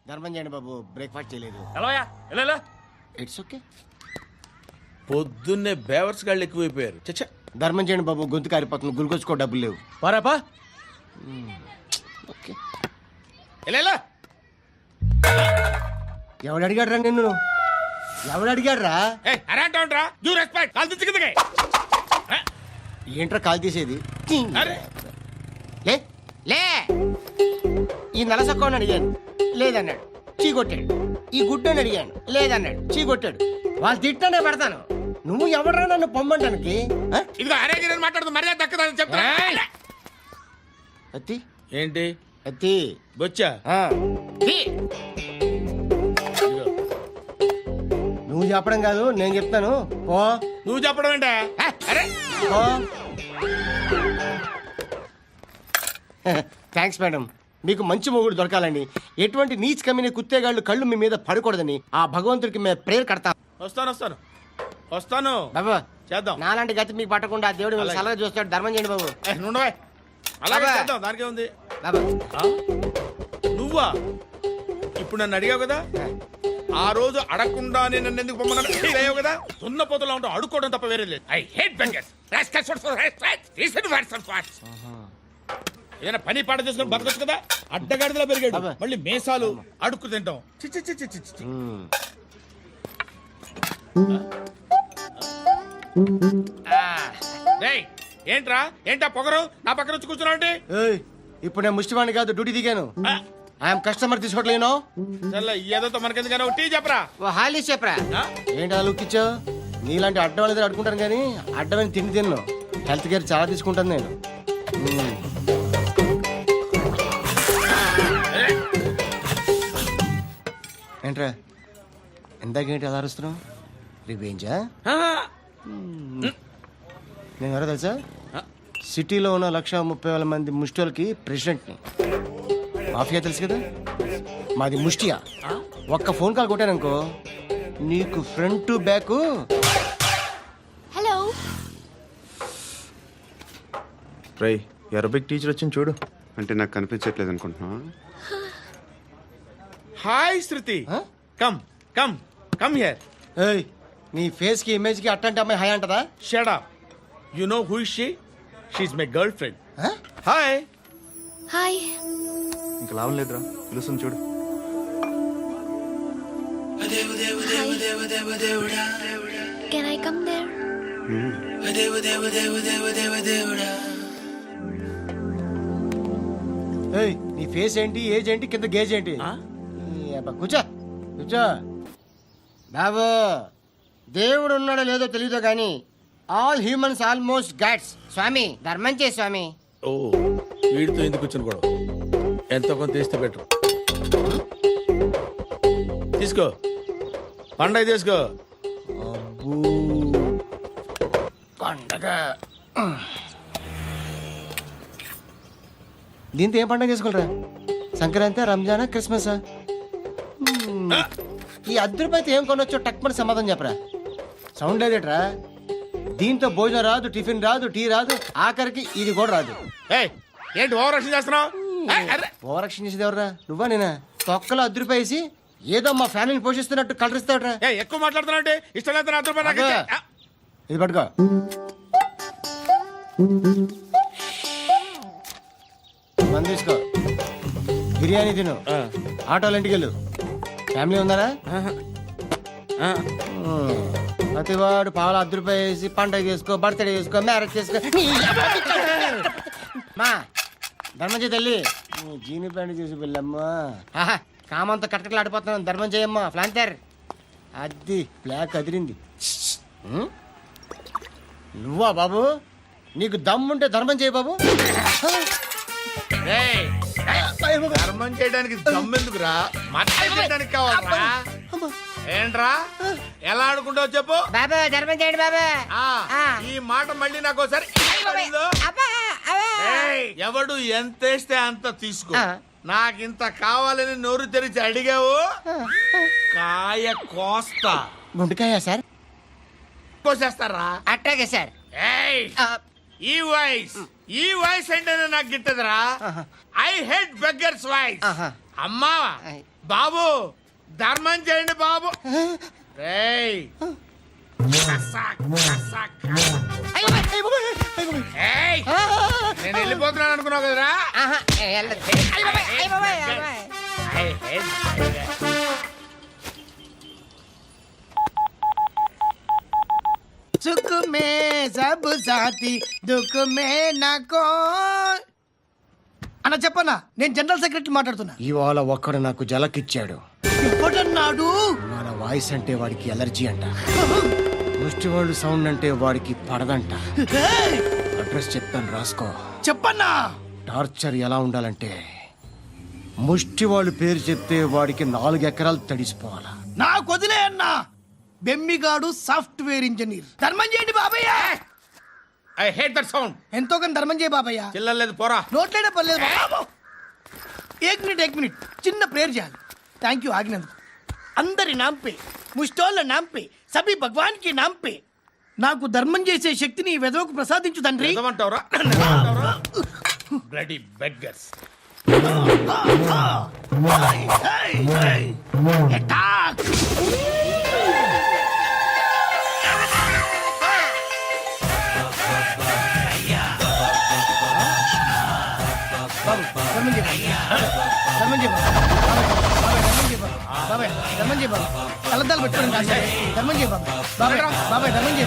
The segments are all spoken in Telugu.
ధర్మం చేయండి బాబు, బ్రేక్ఫాస్ట్ చేయలేదు. ఎలా ఇట్స్ ఓకే. పొద్దున్నే బేవర్స్ గాళ్ళు ఎక్కువైపోయారు. చచ్చా, ధర్మం చేయండి బాబు, గొంతు కారిపోతుంది, గురికొచ్చుకో డబ్బులు లేవు. పారాపా. ఓకే. ఎలా ఎవడు అడిగాడు రా నిన్ను? ఎవడు అడిగాడు రా? అరేంటా డ్యూ రెస్పెక్ట్. కాల్ తెచ్చి కిందకి. ఏంట్రా కాల్ తీసేది? అరే లే లే. ఈ నలసక్కని అడిగాను, లేదన్నాడు, చీ కొట్టాడు. ఈ గుడ్డని అడిగాను, లేదన్నాడు, చీ కొట్టాడు. వాళ్ళు తిట్టానే పడతాను. నువ్వు ఎవడరా నన్ను పొమ్మంటానికి? ఇదిగో అరే గిరని మాట్లాడుతూ మర్యాద దక్కదని చెప్తా. అత్తి ఏంటి అత్తి బొచ్చా? నువ్వు చెప్పడం కాదు, నేను చెప్తాను. ఓ నువ్వు చెప్పడం ఏంటే? అరే ఓ థ్యాంక్స్ మేడం. మీకు మంచి మొగుడు దొరకాలని, ఎటువంటి నీచ్ కమ్మిన కుత్తేగాళ్ళు కళ్ళు మీ మీద పడకూడదని ఆ భగవంతుడికి మేము ప్రేయర్ కడతాం. వస్తాను బాబు చేద్దాం. నాలాంటి గతి మీకు పట్టకుండా దేవుడు మిమ్మల్ని సలహా చూస్తాడు. ధర్మం చేయండి బాబు. నుండవే అలాగే బాబా. చేద్దాం, దానికే ఉంది. బాబు నువ్వా ఇప్పుడు నన్ను అడిగావు కదా, ఆ రోజు అడగకుండా నన్ను ఎందుకు పొమ్మన్నావు కదా. సున్న పోతలో ఉంటావు, అడుక్కోవడం తప్ప వేరే లేదు. I hate bangers. ఏదైనా పని పాట చేసుకుని బతకొచ్చు కదా. అడ్డగాడిదలా పెరిగాడు, బాబా. మళ్ళీ మేసాలు అడుక్కు తింటాం. చిచ్చి చిచ్చి చిచ్చి. ఏంట్రా ఏంటా పొగరు నా పక్కన వచ్చి కూర్చున్నావు? ఏయ్, ఇప్పుడు నేను ముష్టివాణి కాదు, డ్యూటీ దిగాను. ఐఎమ్ కస్టమర్, తీసుకోవట్లేను. ఏదో మనకెందుకైనా టీ చెప్పరా. ఓ హాలీ చెప్పరా. ఏంటి అలా లుక్ ఇచ్చావు? నీలాంటి అడ్డం వాళ్ళ దగ్గర అడుకుంటాను కానీ అడ్డమైన తిండి తిన్ను. హెల్త్ కేర్ చాలా తీసుకుంటాను నేను. ఏంట్రా ఇందాకేంటి అలా అరుస్తున్నావు? రివేంజా? నేను ఎవరో తెలుసా? సిటీలో ఉన్న 130,000 మంది ముష్టిలకి ప్రెసిడెంట్ని. మాఫియా తెలుసు కదా, మాది ముష్టియా. ఒక్క ఫోన్ కాల్ కొట్టాననుకో, నీకు ఫ్రంట్ టు బ్యాక్. హలో రై అరబిక్ టీచర్ వచ్చింది చూడు. అంటే నాకు కనిపించట్లేదు అనుకుంటున్నా. Hi Shruti. Come come come here. ఏయ్, నీ ఫేస్ కి ఇమేజ్ కి అట్టంటే అమ్మాయి హాయ్ అంటదా? Shut up. You know who is she? She is my girlfriend. Hi. Hi ఇంకా లాభం లేదురా, పిలుస్తుంది చూడు. Can I come there? ఏయ్, నీ ఫేస్ ఏంటి, ఏజ్ ఏంటి, కింద గేజ్ ఏంటి? ఈ అబ్బా, కూర్చో కూర్చో. బాబు, దేవుడు ఉన్నాడో లేదో తెలియదు కానీ ఆల్ హ్యూమన్స్ ఆల్మోస్ట్ గాడ్స్. స్వామి ధర్మం చే స్వామి. ఓ వీడితో ఎందుకు వచ్చిన గొడవ? ఎంతో కొంత తీస్తే బెటర్. తీసుకో, పండగ తీసుకో. అబ్బూ, పండగ. దీంతో ఏం పండగ చేసుకోరా? సంక్రాంతి, రంజానా, క్రిస్మసా? ఈ రూపాయలతో ఏం కొనొచ్చో టక్మని సమాధానం చెప్పరా. సౌండ్ లేదేట్రా? దీంతో భోజనం రాదు, టిఫిన్ రాదు, టీ రాదు, ఆఖరికి ఇది కూడా రాదు. ఏంటి ఓవర్ యాక్షన్ చేస్తున్నావు? ఓవర్ యాక్షన్ చేసేది ఎవరా? నువ్వా నేనా? తొక్కలో రూపాయి వేసి ఏదో మా ఫ్యామిలీని పోషిస్తున్నట్టు కలరిస్తాడ్రా. ఎక్కువ మాట్లాడుతున్నావు అంటే ఇష్టం లేదు. రూపాయలు ఇది పట్టుకో. మంది తీసుకో, బిర్యానీ తిను, ఆటోలు ఇంటికి వెళ్ళు. ఫ్యామిలీ ఉన్నారా? ప్రతివాడు పావులు రూపాయలు వేసి పండగ చేసుకో, బర్త్డే చేసుకో, మ్యారేజ్ చేసుకో. మా ధర్మం చేయి తల్లి. జీని ప్యాంట్ చేసి వెళ్ళమ్మా. కామంతో కట్టకలాడిపోతున్నాను. ధర్మం చేయమ్మా. ఫ్లాంతర్ అది బ్లాక్ అదిరింది. నువ్వా బాబు? నీకు దమ్ముంటే ధర్మం చేయి బాబు. ధర్మం చేయడానికి దమ్మెందుకురా? మాట్లాడడానికి కావాలా? ఏంట్రా ఎలా ఆడుకుంటావు చెప్పు. బాబా ధర్మం చేయండి బాబా. ఈ మాట మళ్ళీ నాకు ఒకసారి ఎవడు ఎంత వేస్తే అంత తీసుకో. నాకింత కావాలని నోరు తెరిచి అడిగావు, కాయ కోస్తా. గుండెకాయ సార్? కోసేస్తారా? అట్టాగే సార్. ఈ వాయిస్ అంటే నాకు గిట్టదురా. I hate beggars voice. అమ్మా బాబు ధర్మం చేయండి బాబు. రేయ్ కసాక్, కసాక్, కసాక్. ఏయ్, నేను వెళ్ళిపోతున్నాను అనుకున్నావు కదరా. సుఖ మే సబ్ సాథీ దుఃఖ మే నాకో. అన్న చెప్పన్నా, నేను జనరల్ సెక్రటరీ మాట్లాడుతున్నా. ఇవాళ ఒక్కడు నాకు జలకిచ్చాడు. ఎవడన్నాడు? మన వాయిస్ అంటే వాడికి ఎలర్జీ అంట. ముష్టి వాళ్ళు సౌండ్ అంటే వాడికి పడదంట. అడ్రస్ చెప్తాను రాసుకో. చెప్పన్నా. టార్చర్ ఎలా ఉండాలంటే ముష్టి వాళ్ళు పేరు చెప్తే వాడికి 4 ఎకరాలు తడిసిపోవాలా. నాకు వదిలే అన్నా. బెమ్మిగాడు సాఫ్ట్వేర్ ఇంజనీర్. ధర్మం చేయండి బాబయ్య. I hate that sound. ఎంతో కొంత ధర్మం చేయ బాబయ్య. చిల్లలేదు పోరా. నోట్లేనే పర్లేదు బాబు. ఏక్ మినిట్ చిన్న ప్రేయర్ చేయాలి. థ్యాంక్ యూ ఆగినందుకు. అందరి నాంపే, ముష్టోళ్ళ నాంపే, సభి భగవాన్ కి నాంపే నాకు ధర్మం చేసే శక్తిని ఈ వెదవకు ప్రసాదించు తండ్రి. నిజమంటావురా? Bloody beggars. అటాక్. బాబు ధర్మం చేయ ధర్మం చేయ బాబాయ్ ధర్మం చేయ బాబు. కళ్ళద్దాలు పెట్టుకోండి కాదు ధర్మం చేయ బాబు. బాబాయ్ బాబాయ్ ధర్మం చేయ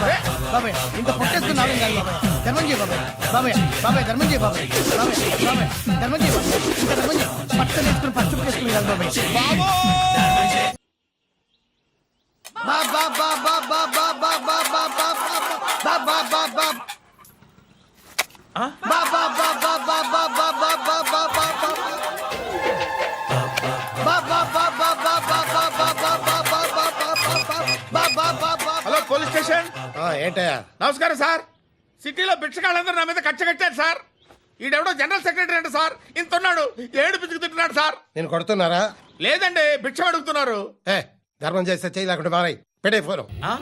బాబాయ్. ఇంత పొట్టేసుకుని ఆవిడ కాదు బాబాయ్. ధర్మం చేయ బాబాయ్. బాబాయ్ బాబాయ్ ధర్మం చేయ బాబాయ్. బాబాయ్ బాబాయ్ ధర్మం చేయ బాబాయ్. ఇంకా ధర్మం చేయ. పట్టలు వేసుకుని పట్టు వేసుకుని కాదు బాబాయ్. బాబా బాబా బాబా బాబా బాబా బాబా బాబా హలో పోలీస్ స్టేషన్. ఏంటయ్యా? నమస్కారం సార్. సిటీలో భిక్షగాళ్ళందరూ నా మీద కచ్చ కట్టారు సార్. ఈడెవడో జనరల్ సెక్రటరీ అంటే సార్ ఇంత ఉన్నాడు, ఏడు పిచ్చుకు తింటున్నాడు సార్. నేను కొడుతున్నారా? లేదండి, భిక్ష అడుగుతున్నారు. ధర్మం చేస్తే చేయి లేకుండా మారాయి. పెట్టే ఫోను. ఆ?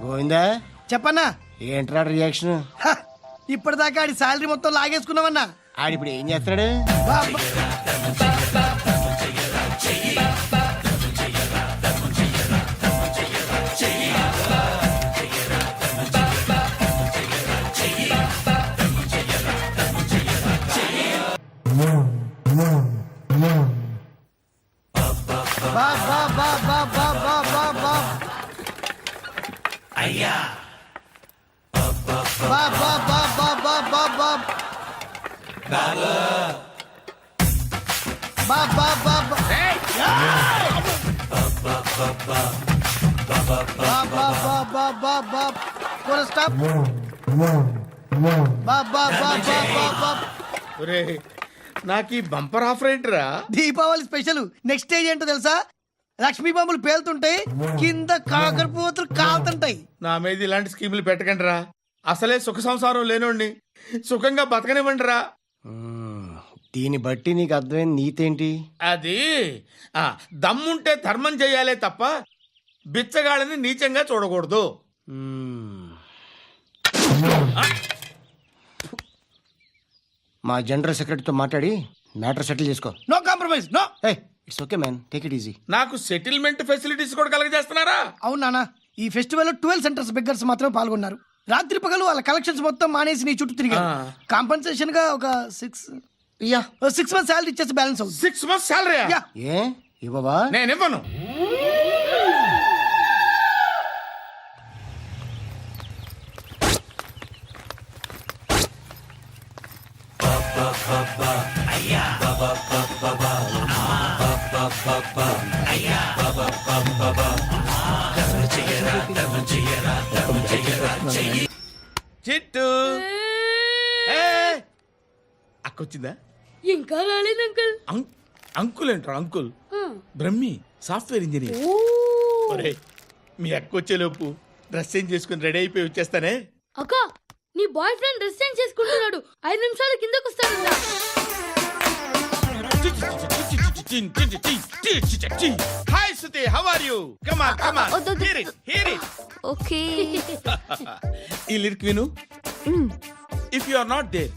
గోవిందా, చెప్పన్నా. ఏంట్రా రియాక్షన్? ఇప్పటిదాకా ఆడి శాలరీ మొత్తం లాగేసుకున్నావన్నా. ఆడిప్పుడు ఏం చేస్తున్నాడు? ఒరేయ్, నాకు ఈ బంపర్ ఆఫర్ ఏంటిరా? దీపావళి స్పెషల్. నెక్స్ట్ స్టేజ్ ఏంటో తెలుసా? లక్ష్మీ బాంబులు పేలుతుంటాయి, కింద కాకరపోతులు కాలుతుంటాయి. నా మీద ఇలాంటి స్కీములు పెట్టకండి రా. అసలే సుఖ సంసారం లేనోడిని సుఖంగా బతకనివ్వండి రా. దీన్ని బట్టి నీకు అర్థమైన నీతేంటి? అది దమ్ముంటే ధర్మం చేయాలే తప్ప బిచ్చగాళ్ళని నీచంగా చూడకూడదు. మా జనరల్ సెక్రటరీతో మాట్లాడి మ్యాటర్ సెటిల్ చేసుకో. No compromise. No. It's okay man, take it easy. నాకు సెటిల్మెంట్ ఫెసిలిటీస్ కూడా కలగజేస్తున్నారా? అవును నాన్న, ఈ ఫెస్టివల్ లో 12 సెంటర్స్ బెగ్గర్స్ మాత్రమే పాల్గొన్నారు. రాత్రి పగలు వాళ్ళ కలెక్షన్స్ మొత్తం మానేసి నీ చుట్టూ తిరిగారు. కాంపన్సేషన్ గా ఒక 6 మంత్స్ శాలరీ ఇచ్చేసి బ్యాలెన్స్ అవుతుంది. 6 months శాలరీ ఏ ఇవ్వవా? నేను ఇవ్వను. చిట్టు అక్కొచ్చిందా? ఇంకా రాలేదు అంకుల్. అంకుల్ ఏంట్రా? Uncle Brahmi software engineer. ఒరేయ్, మీ అక్కొచ్చేలోపు డ్రెస్ చేంజ్ చేసుకుని రెడీ అయిపోయి వచ్చేస్తానే. అక్క, నీ బాయ్ ఫ్రెండ్ డ్రెస్ చేంజ్ చేసుకుంటున్నాడు. 5 నిమిషాలు కిందకు వస్తాడు. Hi Suthi, how are you? Come on, come on. వద్దు. Hear it, hear it. Okay. ఈ లిరిక్ విను. If you are not there,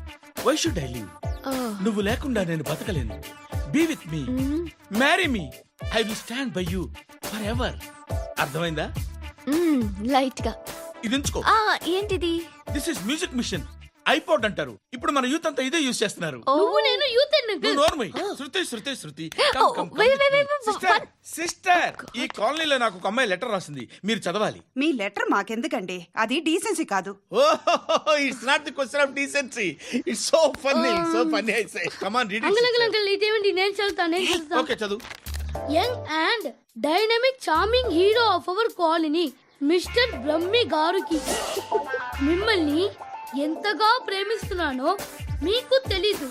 why should I live? నువ్వు లేకుండా నేను బతకలేను. Be with me, marry me, I will stand by you for ever. అర్థమైందా? లైట్ గా. ఇది ఉంచుకో. ఏంటిది? This is music machine. IPod అంటారు. ఇప్పుడు మన యూత్ అంతా ఇదే యూజ్ చేస్తున్నారు. నువ్వు నేను యూత్ అండ్ నువ్వు నోర్మై. శృతి, శృతి, శృతి. wait. సిస్టర్, ఈ కాలనీలో నాకు ఒక అమ్మాయి లెటర్ రాసింది, మీరు చదవాలి. మీ లెటర్ మాకెందుకండి, అది డీసెన్సీ కాదు. Oh, it's not the question of decency. It's so funny I say. Come on, read uncle ఇదేమిటి? నేను చదువుతాను. ఓకే, చదువు. Young and dynamic charming hero of our colony mister Brahmi గారికి మిమ్మల్ని ఎంతగా ప్రేమిస్తున్నానో మీకు తెలీదు.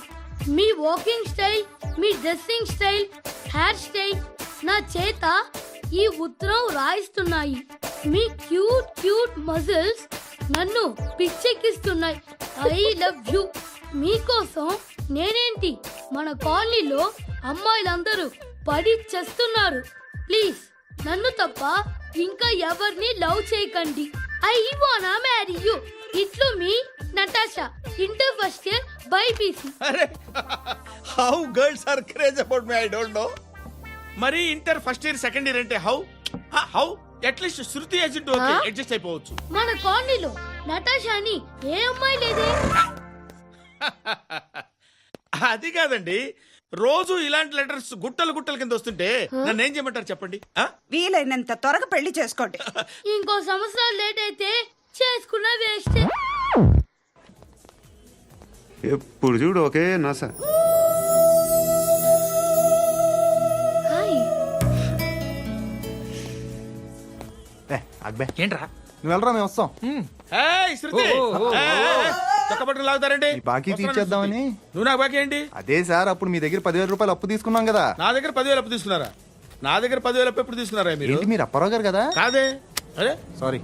మీ వాకింగ్ స్టైల్, మీ డ్రెస్సింగ్ స్టైల్, హెయిర్ స్టైల్ నా చేత ఈ ఉత్తరం రాయిస్తున్నాయి. మీ క్యూట్ మజిల్స్ నన్ను పిచ్చెక్కిస్తున్నాయి. I love you. మీకోసం నేనేంటి, మన కాలనీలో అమ్మాయిలందరూ పడి చేస్తున్నారు. ప్లీజ్ నన్ను తప్ప ఇంకా ఎవరిని లవ్ చేయకండి. ఐ వానా మ్యారీ యూ. ఇట్లు మీ Natasha, inter first year BiPC. అరే, how girls are craze about me, I don't know. మరి inter first year second year అంటే how at least Shruti agent okay, adjust అయిపోవచ్చు. మన కాలనీలో నటాషా అని ఏ అమ్మాయి లేదే. అది కాదండి, రోజు ఇలాంటి లెటర్స్ గుట్టలు కింద వస్తుంటే నన్ను ఏం చేయమంటారు చెప్పండి? వీలైనంత త్వరగా పెళ్లి చేసుకోండి. ఇంకో సంవత్సరాలు లేట్ అయితే చేసుకున్న వేస్ట్. ఎప్పుడు చూడు ఒకే నాస. హాయ్. ఏంట్రా నువ్వు వెళ్ళరా, మేము వస్తాం. ఏయ్, శృతి, చక్కబట్టలు లాగుతారండి. ఈ బాకీ తీర్చేద్దామని. నువ్వు నాకు బాకీ ఏంటి? అదే సార్, అప్పుడు మీ దగ్గర 10,000 రూపాయలు అప్పు తీసుకున్నాం కదా. నా దగ్గర 10,000 అప్పు తీసుకున్నారా? నా దగ్గర 10,000 అప్పు ఎప్పుడు తీసుకున్నారా మీరు? ఏంటి, మీరు అప్పారావు గారు కదా? కాదే. అరే, సారీ.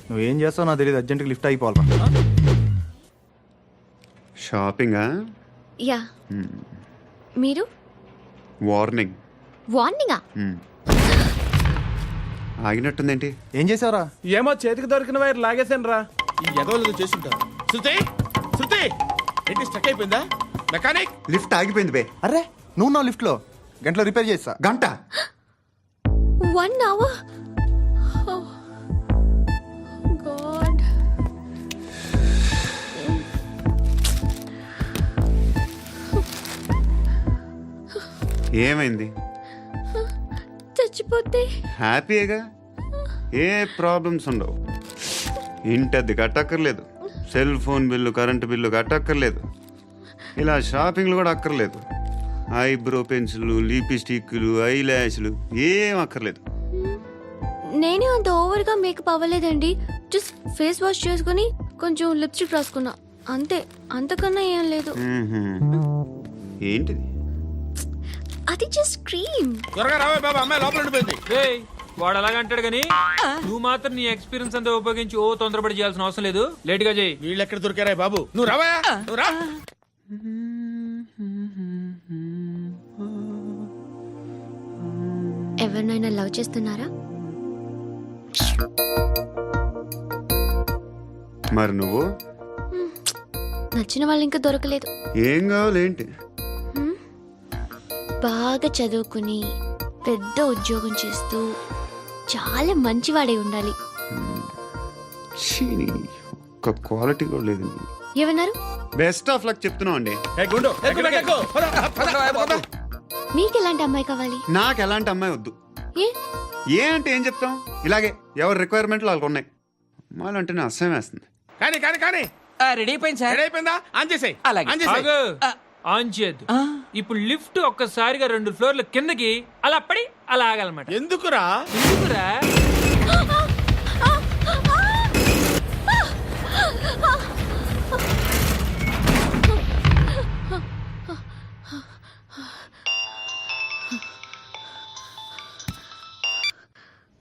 నువ్వేం చేస్తావు నాకు తెలియదు, అర్జెంట్గా లిఫ్ట్ అయిపోవాలి. షాపింగా? యా. మీరు? వార్నింగ్. వార్నింగా? ఆగినట్టుందేంటి? ఏం చేసావురా? ఏమో చేతికి దొరికిన వైర్ లాగేసాను రా. ఈ ఎదవలు చేస్తుంటారు. శృతి, శృతి, ఏంటి స్టక్ అయిపోయిందా? మెకానిక్. లిఫ్ట్ ఆగిపోయింది బే. అరే, నువ్వు నా లిఫ్ట్లో గంటలో రిపేర్ చేస్తా. గంట? 1 hour? Oh, God. ఏమైంది? చచ్చిపోతే? హ్యాపీగా, ఏ ప్రాబ్లమ్స్ ఉండవు. ఇంటద్ది కట్టక్కర్లేదు, cell phone bill, current bill కట్టక్కర్లేదు, ఇలా షాపింగ్లు కూడా అక్కర్లేదు. ఐబ్రో పెన్సిల్, లిప్స్టిక్లు, ఐ ల్యాష్లు ఏం అక్కర్లేదు. నేనే అంత ఓవర్గా మేకప్ అవ్వలేదండి. జస్ట్ ఫేస్ వాష్ చేసుకుని కొంచెం లిప్స్టిక్ రాసుకున్నా అంతే. అంతకన్నా ఏం లేదు. ఏంటిది? అది జస్ట్ క్రీమ్. త్వరగా రావే బాబా, అమ్మాయి లోపల ఉండిపోయింది. వాడు అలాగంటాడు గానీ నువ్వు మాత్రం నీ ఎక్స్పీరియన్స్ అంతా ఉపయోగించి తొందరపడి చేయాల్సిన అవసరం లేదు. లేట్ గా చేయి. వీళ్ళు ఎక్కడ దొరికారా బాబు? నువ్వు రావా, నువ్వు రా. ఎవరినైనా లవ్ చేస్తున్నారా? మరి నువ్వు? నచ్చిన వాళ్ళు ఇంకా దొరకలేదు. ఏం కావాలి ఏంటి? బాగా చదువుకుని పెద్ద ఉద్యోగం చేస్తూ చాలా మంచివాడే ఉండాలి. ఒక్క క్వాలిటీ కూడా లేదు. ఏమన్నారు? బెస్ట్ ఆఫ్ లక్ చెప్తున్నావు అండి. మీకు ఎలాంటి అమ్మాయి కావాలి? నాకు ఎలాంటి అమ్మాయి వద్దు. ఏ అంటే ఏం చెప్తాం, ఇలాగే ఎవరి రిక్వైర్మెంట్లు వాళ్ళకు ఉన్నాయి. అమ్మాయిలు అంటే నేను అసహ్యం వేస్తుంది. కానీ కానీ కానీ రెడీ అయిపోయింది సార్. రెడీ అయిపోయిందా? ఆన్ చేసేయ్. ఆన్ చేసేయ్. ఆన్ చేయద్దు. ఇప్పుడు లిఫ్ట్ ఒక్కసారిగా 2 ఫ్లోర్ల కిందకి అలా పడి అలా ఆగాలన్నమాట. ఎందుకురా? ఎందుకురా?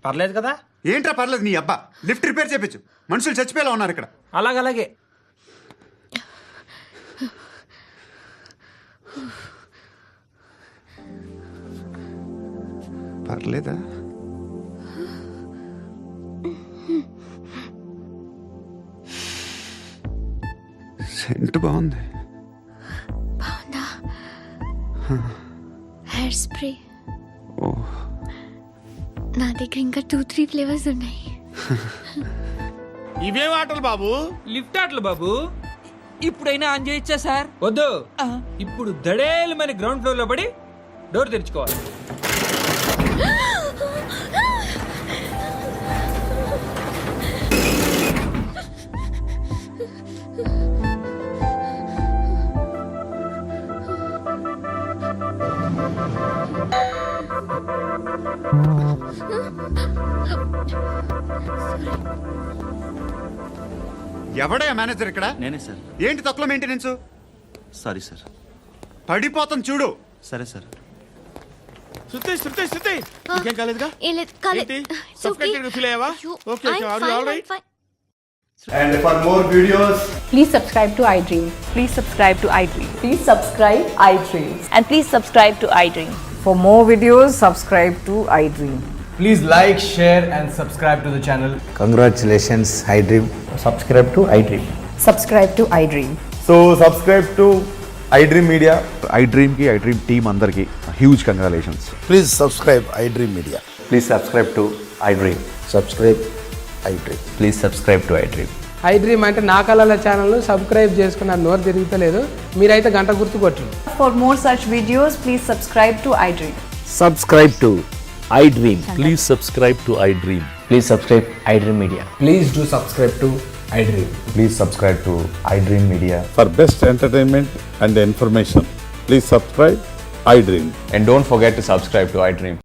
పర్లేదు కదా? ఏంట్రా పర్లేదు నీ అబ్బా. లిఫ్ట్ రిపేర్ చేపించు, మనుషులు చచ్చిపోయేలా ఉన్నారు ఇక్కడ. అలాగే. పర్లేదా? సెంట్ బాగుంది. బాగుందా? హెయిర్ స్ప్రే ఓ, నా దగ్గర ఇంకా 2-3 ఫ్లేవర్స్ ఉన్నాయి. ఇవేం ఆటలు బాబు? లిఫ్ట్ ఆటలు బాబు. ఇప్పుడైనా ఆన్ చేయొచ్చా సార్? వద్దు, ఇప్పుడు దడేలు మన గ్రౌండ్ ఫ్లోర్ లో పడి డోర్ తెరుచుకోవాలి. ఎవడయ్యా మేనేజర్ ఇక్కడ? నేనే సార్. ఏంటి తక్కువ మెయింటెనెన్స్? Sorry sir. పడిపోతాం చూడు. సరే సార్. శృతి ఇంకేం కాలేదుగా? ఏం లేదు, కాలేదు. ఏంటి? It's okay. Suffocated గా feel అయ్యావా? అయ్యో, Okay, I'm are you fine, all right? I'm fine. And for more videos, Please subscribe to iDream. Please subscribe to iDream. Please subscribe iDream. And please subscribe to iDream. For more videos, subscribe to iDream. please like, share, and subscribe to the channel. Congratulations iDream. Subscribe to iDream. Subscribe to iDream. So subscribe to iDream Media. iDream కి iDream టీమ్ అందరికి huge congratulations. Please subscribe iDream Media. Please subscribe to iDream. Subscribe iDream. Please subscribe to iDream. iDream అంటే నా కళల ఛానల్ సబ్స్క్రైబ్ చేసుకున్న నోరు తిరుగుతలేదు. మీరైతే గంట గుర్తు కొట్టండి. For more such videos, please subscribe to iDream. Subscribe to iDream. Please subscribe to iDream. Please subscribe iDream media. Please do subscribe to iDream. Please subscribe to iDream media. For best entertainment and information, please subscribe iDream. And don't forget to subscribe to iDream.